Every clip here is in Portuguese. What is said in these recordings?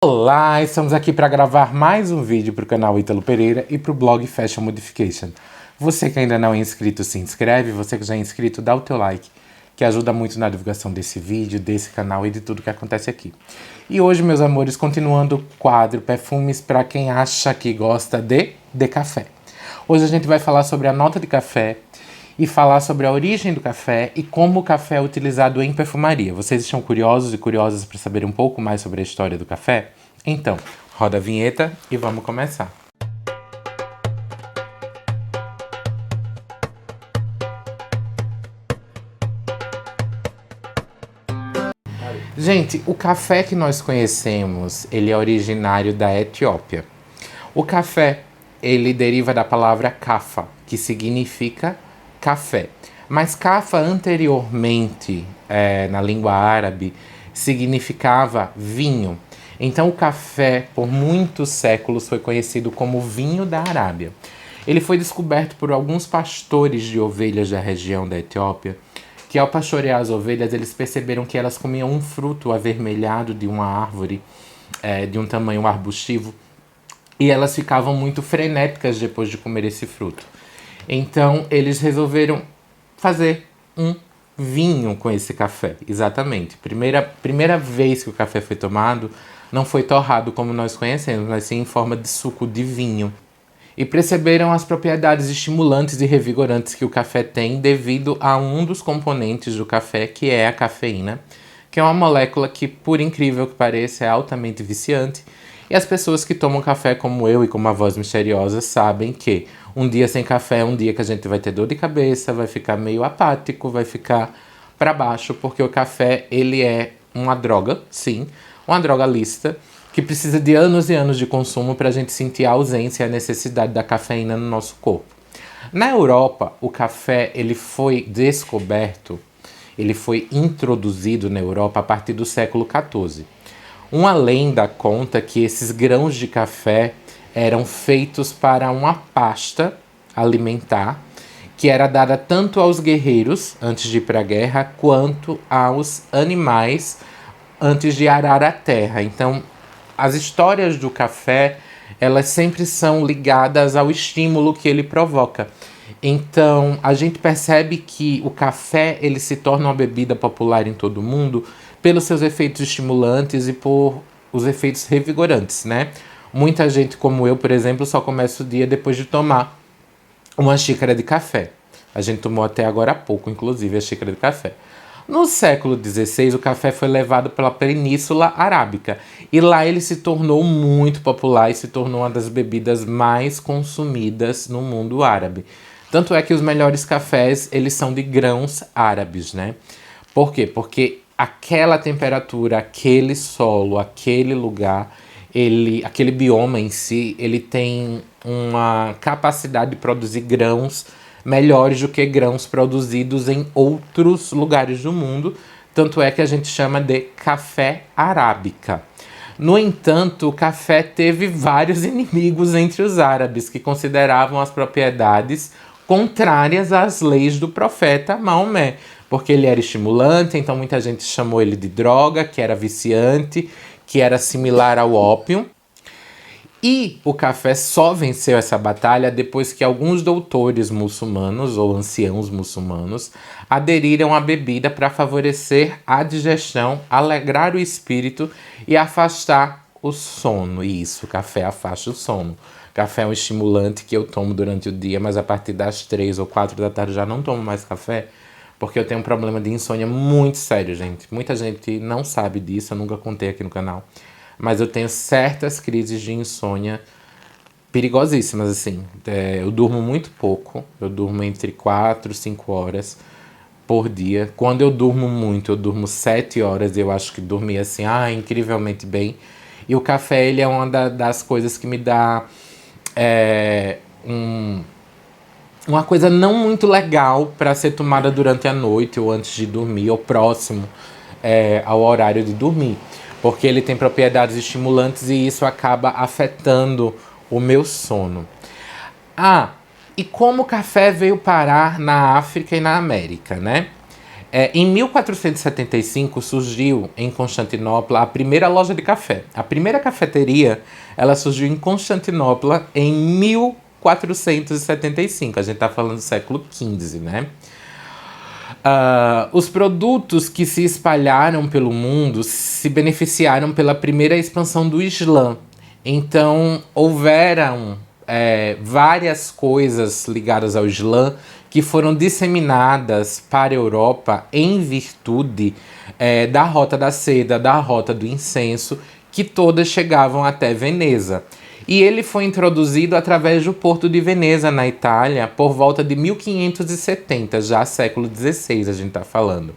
Olá, estamos aqui para gravar mais um vídeo para o canal Ítalo Pereira e para o blog Fashion Modification. Você que ainda não é inscrito, se inscreve. Você que já é inscrito, dá o teu like, que ajuda muito na divulgação desse vídeo, desse canal e de tudo que acontece aqui. E hoje, meus amores, continuando o quadro Perfumes para quem acha que gosta de café. Hoje a gente vai falar sobre a nota de café e falar sobre a origem do café e como o café é utilizado em perfumaria. Vocês estão curiosos e curiosas para saber um pouco mais sobre a história do café? Então, roda a vinheta e vamos começar. Gente, o café que nós conhecemos, ele é originário da Etiópia. O café, ele deriva da palavra kafa, que significa café. Mas kafa anteriormente, na língua árabe, significava vinho. Então o café, por muitos séculos, foi conhecido como vinho da Arábia. Ele foi descoberto por alguns pastores de ovelhas da região da Etiópia, que ao pastorear as ovelhas, eles perceberam que elas comiam um fruto avermelhado de uma árvore, de um tamanho arbustivo, e elas ficavam muito frenéticas depois de comer esse fruto. Então, eles resolveram fazer um vinho com esse café, exatamente. Primeira vez que o café foi tomado, não foi torrado como nós conhecemos, mas sim em forma de suco de vinho. E perceberam as propriedades estimulantes e revigorantes que o café tem devido a um dos componentes do café, que é a cafeína, que é uma molécula que, por incrível que pareça, é altamente viciante. E as pessoas que tomam café como eu e como a voz misteriosa sabem que um dia sem café é um dia que a gente vai ter dor de cabeça, vai ficar meio apático, vai ficar para baixo, porque o café, ele é uma droga, sim, uma droga lícita, que precisa de anos e anos de consumo para a gente sentir a ausência e a necessidade da cafeína no nosso corpo. Na Europa, o café, ele foi descoberto, ele foi introduzido na Europa a partir do século XIV. Uma lenda conta que esses grãos de café eram feitos para uma pasta alimentar que era dada tanto aos guerreiros antes de ir para a guerra quanto aos animais antes de arar a terra. Então, as histórias do café, elas sempre são ligadas ao estímulo que ele provoca. Então, a gente percebe que o café, ele se torna uma bebida popular em todo o mundo pelos seus efeitos estimulantes e por os efeitos revigorantes, né? Muita gente, como eu, por exemplo, só começa o dia depois de tomar uma xícara de café. A gente tomou até agora há pouco, inclusive, a xícara de café. No século XVI, o café foi levado pela Península Arábica e lá ele se tornou muito popular e se tornou uma das bebidas mais consumidas no mundo árabe. Tanto é que os melhores cafés, eles são de grãos árabes, né? Por quê? Porque aquela temperatura, aquele solo, aquele lugar, aquele bioma em si, ele tem uma capacidade de produzir grãos melhores do que grãos produzidos em outros lugares do mundo. Tanto é que a gente chama de café arábica. No entanto, o café teve vários inimigos entre os árabes, que consideravam as propriedades contrárias às leis do profeta Maomé, porque ele era estimulante, então muita gente chamou ele de droga, que era viciante, que era similar ao ópio. E o café só venceu essa batalha depois que alguns doutores muçulmanos ou anciãos muçulmanos aderiram à bebida para favorecer a digestão, alegrar o espírito e afastar o sono. E isso, o café afasta o sono. Café é um estimulante que eu tomo durante o dia, mas a partir das 3 ou 4 da tarde já não tomo mais café, porque eu tenho um problema de insônia muito sério, gente. Muita gente não sabe disso, eu nunca contei aqui no canal. Mas eu tenho certas crises de insônia perigosíssimas, assim. Eu durmo muito pouco, eu durmo entre 4 e 5 horas por dia. Quando eu durmo muito, eu durmo 7 horas, eu acho que dormi assim, incrivelmente bem. E o café, ele é uma das coisas que me dá uma coisa não muito legal para ser tomada durante a noite ou antes de dormir, ou próximo ao horário de dormir. Porque ele tem propriedades estimulantes e isso acaba afetando o meu sono. E como o café veio parar na África e na América, né? Em 1475 surgiu em Constantinopla a primeira loja de café. A primeira cafeteria, ela surgiu em Constantinopla em 1475. A gente está falando do século XV, né? Os produtos que se espalharam pelo mundo se beneficiaram pela primeira expansão do Islã. Então, houveram várias coisas ligadas ao Islã que foram disseminadas para a Europa em virtude da Rota da Seda, da Rota do Incenso, que todas chegavam até Veneza. E ele foi introduzido através do Porto de Veneza, na Itália, por volta de 1570, já século XVI a gente está falando.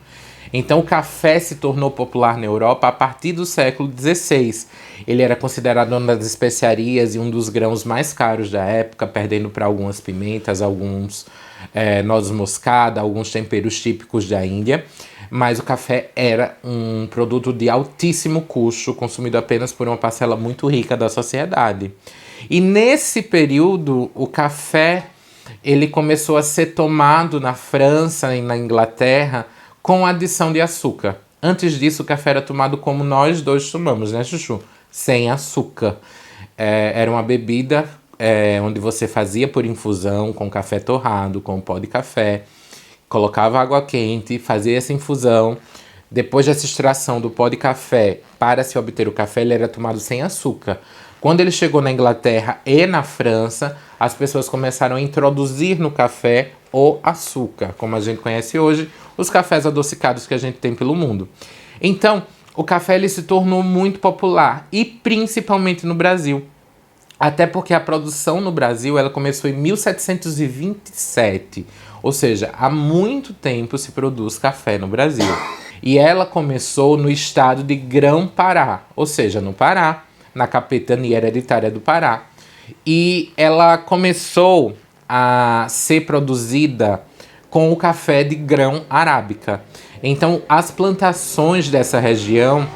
Então o café se tornou popular na Europa a partir do século XVI. Ele era considerado uma das especiarias e um dos grãos mais caros da época, perdendo para algumas pimentas, alguns nozes moscada, alguns temperos típicos da Índia. Mas o café era um produto de altíssimo custo, consumido apenas por uma parcela muito rica da sociedade. E nesse período, o café ele começou a ser tomado na França e na Inglaterra com adição de açúcar. Antes disso, o café era tomado como nós dois tomamos, né, Chuchu? Sem açúcar. Era uma bebida onde você fazia por infusão, com café torrado, com pó de café, colocava água quente, fazia essa infusão. Depois dessa extração do pó de café, para se obter o café, ele era tomado sem açúcar. Quando ele chegou na Inglaterra e na França, as pessoas começaram a introduzir no café o açúcar, como a gente conhece hoje, os cafés adocicados que a gente tem pelo mundo. Então, o café ele se tornou muito popular, e principalmente no Brasil. Até porque a produção no Brasil ela começou em 1727, ou seja, há muito tempo se produz café no Brasil. E ela começou no estado de Grão-Pará, ou seja, no Pará, na capitania hereditária do Pará. E ela começou a ser produzida com o café de grão arábica. Então, as plantações dessa região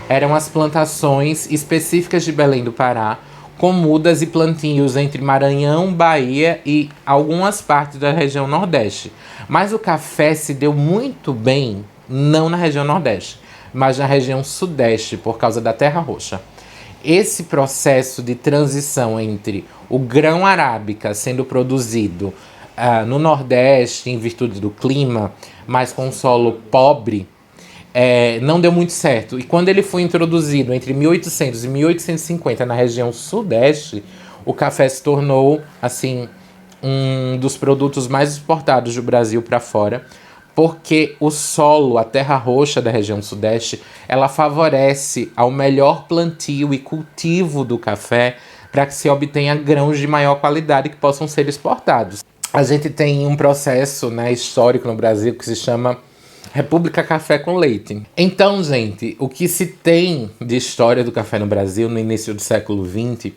eram as plantações específicas de Belém do Pará, com mudas e plantios entre Maranhão, Bahia e algumas partes da região Nordeste. Mas o café se deu muito bem, não na região Nordeste, mas na região Sudeste, por causa da terra roxa. Esse processo de transição entre o grão arábica sendo produzido no Nordeste, em virtude do clima, mas com solo pobre, não deu muito certo. E quando ele foi introduzido entre 1800 e 1850 na região Sudeste, o café se tornou assim um dos produtos mais exportados do Brasil para fora, porque o solo, a terra roxa da região Sudeste, ela favorece ao melhor plantio e cultivo do café para que se obtenha grãos de maior qualidade que possam ser exportados. A gente tem um processo, né, histórico no Brasil que se chama República Café com Leite. Então, gente, o que se tem de história do café no Brasil no início do século XX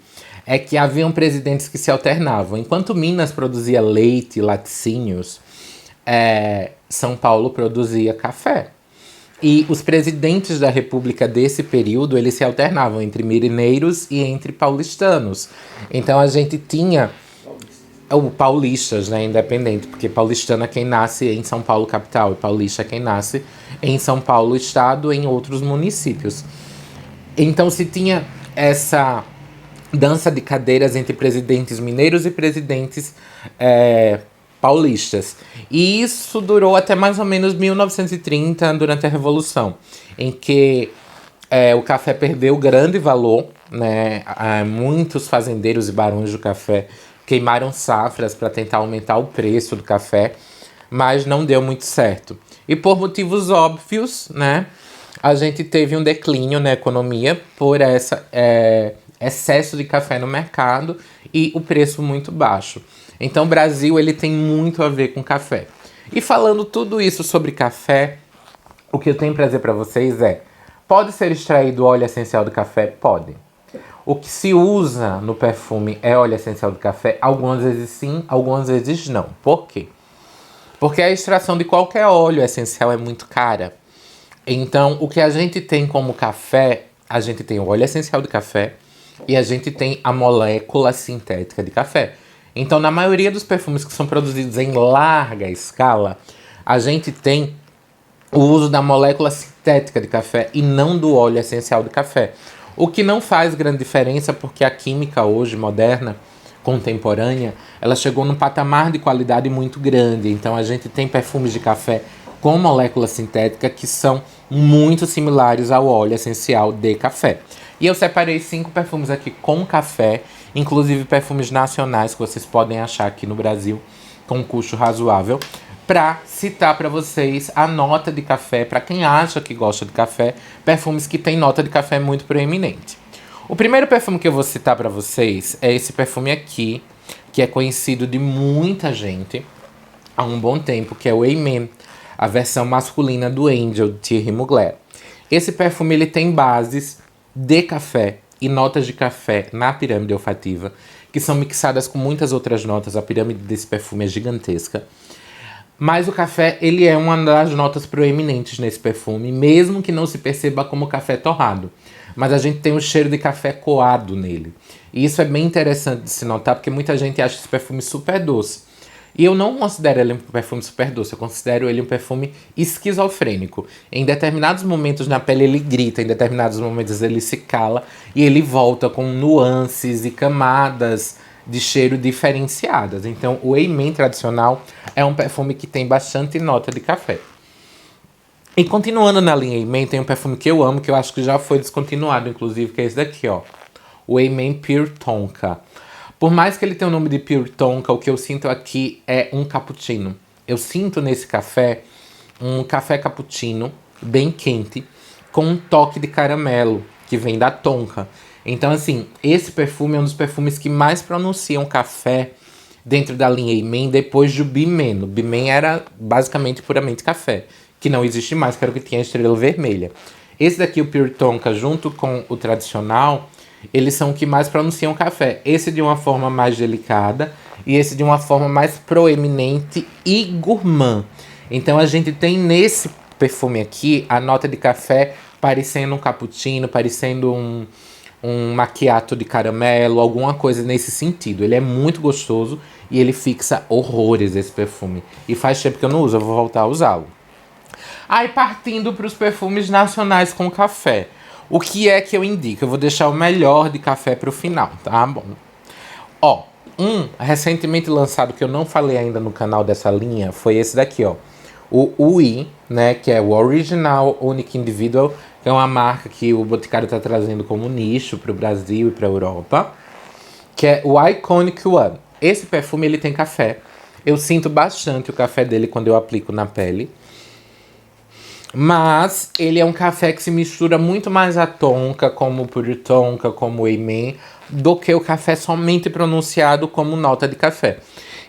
é que haviam presidentes que se alternavam. Enquanto Minas produzia leite e laticínios, São Paulo produzia café. E os presidentes da República desse período, eles se alternavam entre mineiros e entre paulistanos. Então a gente tinha paulistas, né, independente, porque paulistano é quem nasce em São Paulo capital e paulista é quem nasce em São Paulo estado e em outros municípios. Então se tinha essa dança de cadeiras entre presidentes mineiros e presidentes paulistas. E isso durou até mais ou menos 1930, durante a Revolução, em que o café perdeu grande valor, né? Muitos fazendeiros e barões do café queimaram safras para tentar aumentar o preço do café, mas não deu muito certo. E por motivos óbvios, né, a gente teve um declínio na economia por esse excesso de café no mercado e o preço muito baixo. Então o Brasil ele tem muito a ver com café. E falando tudo isso sobre café, o que eu tenho para dizer para vocês pode ser extraído óleo essencial do café? Pode. O que se usa no perfume é óleo essencial do café? Algumas vezes sim, algumas vezes não. Por quê? Porque a extração de qualquer óleo essencial é muito cara. Então, o que a gente tem como café, a gente tem o óleo essencial do café e a gente tem a molécula sintética de café. Então, na maioria dos perfumes que são produzidos em larga escala, a gente tem o uso da molécula sintética de café e não do óleo essencial de café. O que não faz grande diferença porque a química hoje, moderna, contemporânea, ela chegou num patamar de qualidade muito grande. Então a gente tem perfumes de café com molécula sintética que são muito similares ao óleo essencial de café. E eu separei 5 perfumes aqui com café, inclusive perfumes nacionais que vocês podem achar aqui no Brasil com custo razoável, para citar para vocês a nota de café, para quem acha que gosta de café, perfumes que tem nota de café muito proeminente. O primeiro perfume que eu vou citar para vocês é esse perfume aqui, que é conhecido de muita gente há um bom tempo, que é o Amen, a versão masculina do Angel, de Thierry Mugler. Esse perfume ele tem bases de café e notas de café na pirâmide olfativa, que são mixadas com muitas outras notas. A pirâmide desse perfume é gigantesca. Mas o café, ele é uma das notas proeminentes nesse perfume, mesmo que não se perceba como café torrado. Mas a gente tem um cheiro de café coado nele. E isso é bem interessante de se notar, porque muita gente acha esse perfume super doce. E eu não considero ele um perfume super doce, eu considero ele um perfume esquizofrênico. Em determinados momentos na pele ele grita, em determinados momentos ele se cala, e ele volta com nuances e camadas de cheiro diferenciadas. Então o Amen tradicional é um perfume que tem bastante nota de café. E continuando na linha Amen, tem um perfume que eu amo, que eu acho que já foi descontinuado, inclusive, que é esse daqui, ó. O Amen Pure Tonka. Por mais que ele tenha o nome de Pure Tonka, o que eu sinto aqui é um cappuccino. Eu sinto nesse café um café cappuccino, bem quente, com um toque de caramelo, que vem da tonka. Então, assim, esse perfume é um dos perfumes que mais pronunciam café dentro da linha Amen depois do Bimen. O Bimen era basicamente puramente café, que não existe mais, que era o que tinha a estrela vermelha. Esse daqui, o Pure Tonka, junto com o tradicional, eles são o que mais pronunciam café. Esse de uma forma mais delicada e esse de uma forma mais proeminente e gourmand. Então a gente tem nesse perfume aqui a nota de café parecendo um cappuccino, parecendo um macchiato de caramelo, alguma coisa nesse sentido. Ele é muito gostoso e ele fixa horrores esse perfume. E faz tempo que eu não uso, eu vou voltar a usá-lo. Aí partindo para os perfumes nacionais com café. O que é que eu indico? Eu vou deixar o melhor de café para o final, tá bom? Ó, recentemente lançado que eu não falei ainda no canal dessa linha foi esse daqui, ó. O UI, né, que é o Original Unique Individual, que é uma marca que o Boticário tá trazendo como nicho pro Brasil e pra Europa, que é o Iconic One. Esse perfume, ele tem café. Eu sinto bastante o café dele quando eu aplico na pele. Mas ele é um café que se mistura muito mais a tonka, como o Pure Tonka, como o Amen, do que o café somente pronunciado como nota de café.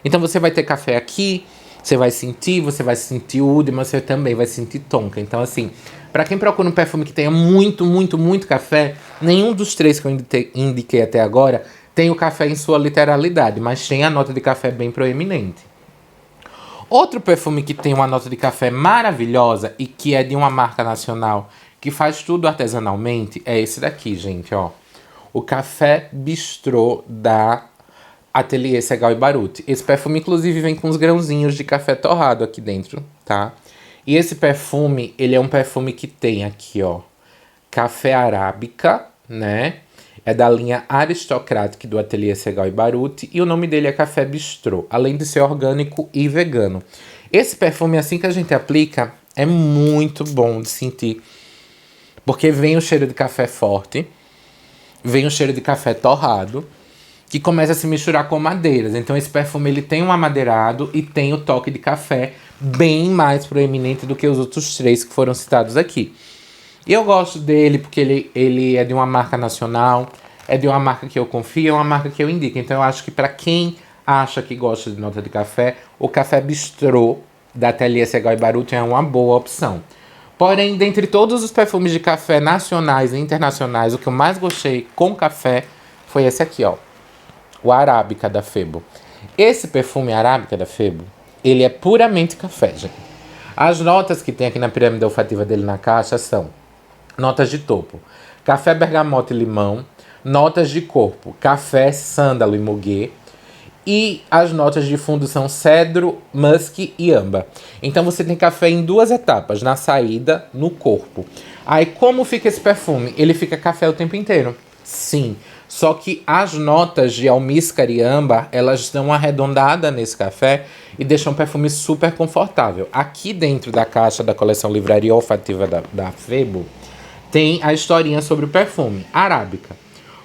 Então você vai ter café aqui, você vai sentir oud, mas você também vai sentir tonka. Então assim, para quem procura um perfume que tenha muito, muito, muito café, nenhum dos três que eu indiquei até agora tem o café em sua literalidade, mas tem a nota de café bem proeminente. Outro perfume que tem uma nota de café maravilhosa e que é de uma marca nacional que faz tudo artesanalmente é esse daqui, gente, ó. O Café Bistrô da Atelier Segal e Baruti. Esse perfume, inclusive, vem com uns grãozinhos de café torrado aqui dentro, tá? E esse perfume, ele é um perfume que tem aqui, ó, café arábica, né? É da linha Aristocratic do Atelier Segal e Baruti e o nome dele é Café Bistrô, além de ser orgânico e vegano. Esse perfume, assim que a gente aplica, é muito bom de sentir, porque vem o cheiro de café forte, vem o cheiro de café torrado, que começa a se misturar com madeiras. Então esse perfume ele tem um amadeirado e tem o toque de café bem mais proeminente do que os outros três que foram citados aqui. E eu gosto dele porque ele é de uma marca nacional, é de uma marca que eu confio, é uma marca que eu indico. Então eu acho que para quem acha que gosta de nota de café, o Café Bistrô da Atelier Segal e Baruti é uma boa opção. Porém, dentre todos os perfumes de café nacionais e internacionais, o que eu mais gostei com café foi esse aqui, ó. O Arábica da Febo. Esse perfume Arábica da Febo, ele é puramente café, gente. As notas que tem aqui na pirâmide olfativa dele na caixa são notas de topo: café, bergamota e limão. Notas de corpo: café, sândalo e muguê. E as notas de fundo são cedro, musk e âmbar. Então você tem café em duas etapas, na saída, no corpo. Aí como fica esse perfume? Ele fica café o tempo inteiro. Sim, só que as notas de almíscar e âmbar, elas dão uma arredondada nesse café e deixam um perfume super confortável. Aqui dentro da caixa da coleção Livraria Olfativa da Febo, tem a historinha sobre o perfume, arábica.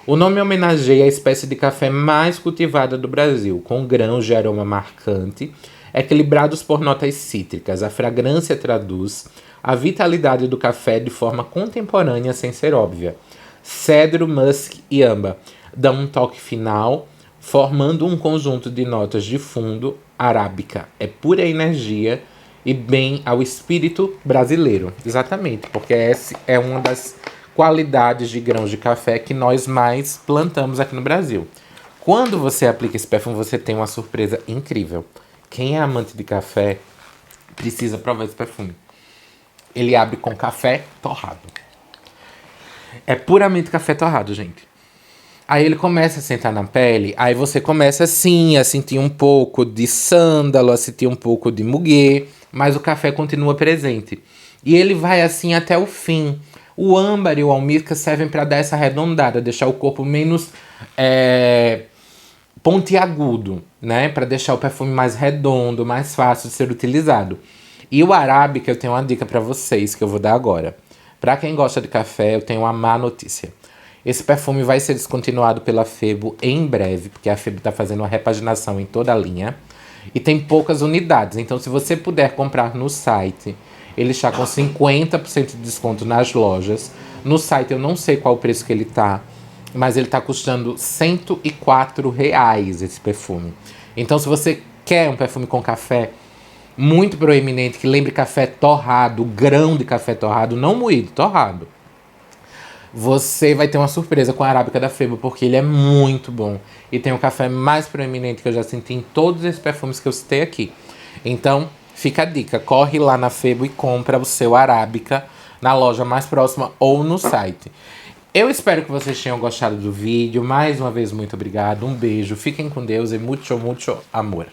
O nome homenageia a espécie de café mais cultivada do Brasil, com grãos de aroma marcante, equilibrados por notas cítricas. A fragrância traduz a vitalidade do café de forma contemporânea sem ser óbvia. Cedro, musk e âmbar dão um toque final, formando um conjunto de notas de fundo arábica. É pura energia e bem ao espírito brasileiro. Exatamente, porque essa é uma das qualidades de grãos de café que nós mais plantamos aqui no Brasil. Quando você aplica esse perfume, você tem uma surpresa incrível. Quem é amante de café precisa provar esse perfume. Ele abre com café torrado. É puramente café torrado, gente. Aí ele começa a sentar na pele, aí você começa assim a sentir um pouco de sândalo, a sentir um pouco de muguê, mas o café continua presente. E ele vai assim até o fim. O âmbar e o almíscar servem para dar essa arredondada, deixar o corpo menos pontiagudo, né? Para deixar o perfume mais redondo, mais fácil de ser utilizado. E o arábica, eu tenho uma dica para vocês que eu vou dar agora. Para quem gosta de café, eu tenho uma má notícia. Esse perfume vai ser descontinuado pela Febo em breve, porque a Febo está fazendo uma repaginação em toda a linha. E tem poucas unidades, então se você puder comprar no site, ele está com 50% de desconto nas lojas. No site eu não sei qual o preço que ele tá, mas ele tá custando R$ 104 esse perfume. Então se você quer um perfume com café muito proeminente, que lembre café torrado, grão de café torrado, não moído, torrado, você vai ter uma surpresa com a arábica da Febo, porque ele é muito bom. E tem o café mais proeminente que eu já senti em todos esses perfumes que eu citei aqui. Então, fica a dica. Corre lá na Febo e compra o seu arábica na loja mais próxima ou no site. Eu espero que vocês tenham gostado do vídeo. Mais uma vez, muito obrigado. Um beijo. Fiquem com Deus e mucho, mucho amor.